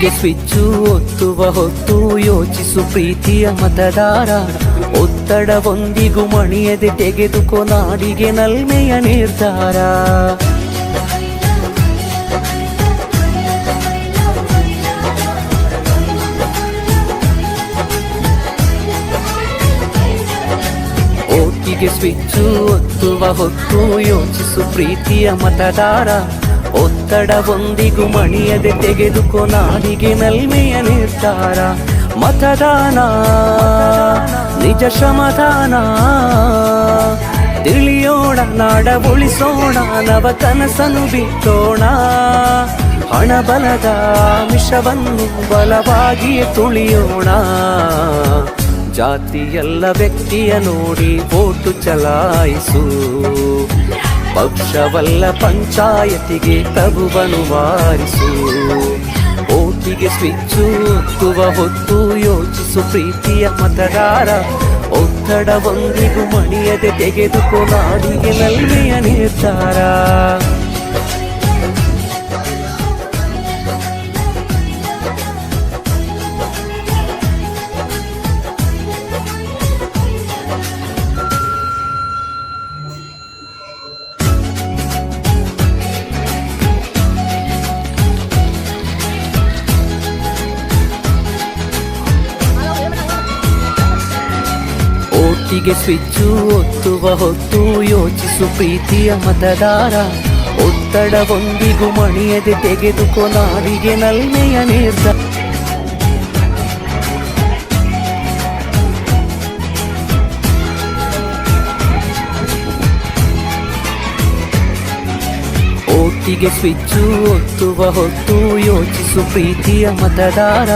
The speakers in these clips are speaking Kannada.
ಓಟಿಗೆ ಸ್ವಿಚ್ಚು ಒತ್ತುವ ಹೊತ್ತು ಯೋಚಿಸು ಪ್ರೀತಿಯ ಮತದಾರ. ಒತ್ತಡವೊಂದಿಗೂ ಮಣಿಯದೆ ತೆಗೆದುಕೋ ನಾಡಿಗೆ ನಲ್ಮೆಯ ನಿರ್ಧಾರ. ಓಟಿಗೆ ಸ್ವಿಚ್ಚು ಒತ್ತುವ ಹೊತ್ತು ಯೋಚಿಸು ಪ್ರೀತಿಯ ಮತದಾರ. ಒತ್ತಡವೊಂದಿಗೂ ಮಣಿಯದೆ ತೆಗೆದುಕೋ ನಾಡಿಗೆ ನಲ್ಮೆಯ ನಿರ್ಧಾರ. ಮತದಾನ ನಿಜ ಶ್ರಮದಾನ, ತಿಳಿಯೋಣ ನಾಡ ಉಳಿಸೋಣ, ನವ ಕನಸನ್ನು ಬಿತ್ತೋಣ. ಹಣಬಲದ ಮಿಷವನ್ನು ಬಲವಾಗಿಯೇ ತುಳಿಯೋಣ. ಜಾತಿಯಲ್ಲ ವ್ಯಕ್ತಿಯ ನೋಡಿ ವೋಟು ಚಲಾಯಿಸು. ಪಕ್ಷವಲ್ಲ ಪಂಚಾಯತಿಗೆ ಪ್ರಭುವನ್ನು ವಾರಿಸು. ಓಟಿಗೆ ಸ್ವಿಚ್ಚು ಒತ್ತುವ ಹೊತ್ತು ಯೋಚಿಸು ಪ್ರೀತಿಯ ಮತದಾರ. ಒತ್ತಡವೊಂದಿಗೂ ಮಣಿಯದೆ ತೆಗೆದುಕೋ ನಾಡಿಗೆ ನಲ್ಮೆಯ ನಿರ್ಧಾರ. ಓಟಿಗೆ ಸ್ವಿಚ್ಚು ಒತ್ತುವ ಹೊತ್ತು ಯೋಚಿಸು ಪ್ರೀತಿಯ ಮತದಾರ. ಒತ್ತಡವೊಂದಿಗೂ ಮಣಿಯದೆ ತೆಗೆದುಕೋ ನಾಡಿಗೆ ನಲ್ಮೆಯ ನಿರ್ಧಾರ. ಓಟಿಗೆ ಸ್ವಿಚ್ಚು ಒತ್ತುವ ಹೊತ್ತು ಯೋಚಿಸು ಪ್ರೀತಿಯ ಮತದಾರ.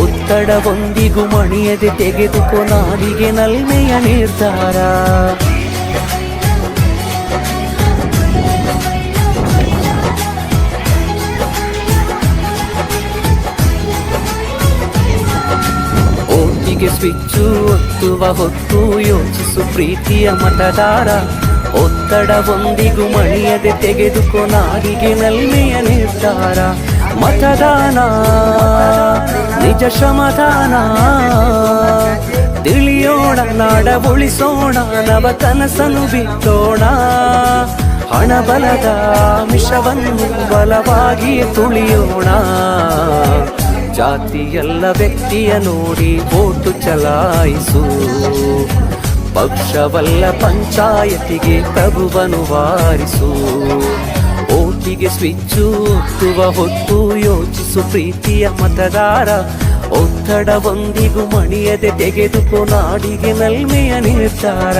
ಒತ್ತಡವೊಂದಿಗೂ ಮಣಿಯದೆ ತೆಗೆದುಕೋ ನಾಡಿಗೆ ನಲ್ಮೆಯ ನಿರ್ಧಾರ. ಓಟಿಗೆ ಸ್ವಿಚ್ಚು ಒತ್ತುವ ಹೊತ್ತು ಯೋಚಿಸು ಪ್ರೀತಿಯ ಮತದಾರ. ಒತ್ತಡವೊಂದಿಗೂ ಮಣಿಯದೆ ತೆಗೆದುಕೋ ನಾಡಿಗೆ ನಲ್ಮೆಯ ನಿರ್ಧಾರ. ಮತದಾನ ನಿಜ ಶ್ರಮದಾನ, ತಿಳಿಯೋಣ ನಾಡ ಉಳಿಸೋಣ, ನವ ಕನಸನ್ನು ಬಿತ್ತೋಣ. ಹಣಬಲದ ಮಿಷವನ್ನು ಬಲವಾಗಿಯೇ ತುಳಿಯೋಣ. ಜಾತಿಯಲ್ಲ ವ್ಯಕ್ತಿಯ ನೋಡಿ ವೋಟು ಚಲಾಯಿಸು. ಪಕ್ಷವಲ್ಲ ಪಂಚಾಯತಿಗೆ ಪ್ರಭುವನ್ನು ವಾರಿಸು. ಓಟಿಗೆ ಸ್ವಿಚ್ಚು ಒತ್ತುವ ಹೊತ್ತು ಯೋಚಿಸು ಪ್ರೀತಿಯ ಮತದಾರ. ಒತ್ತಡವೊಂದಿಗೂ ಮಣಿಯದೆ ತೆಗೆದುಕೋ ನಾಡಿಗೆ ನಲ್ಮೆಯ ನಿರ್ಧಾರ.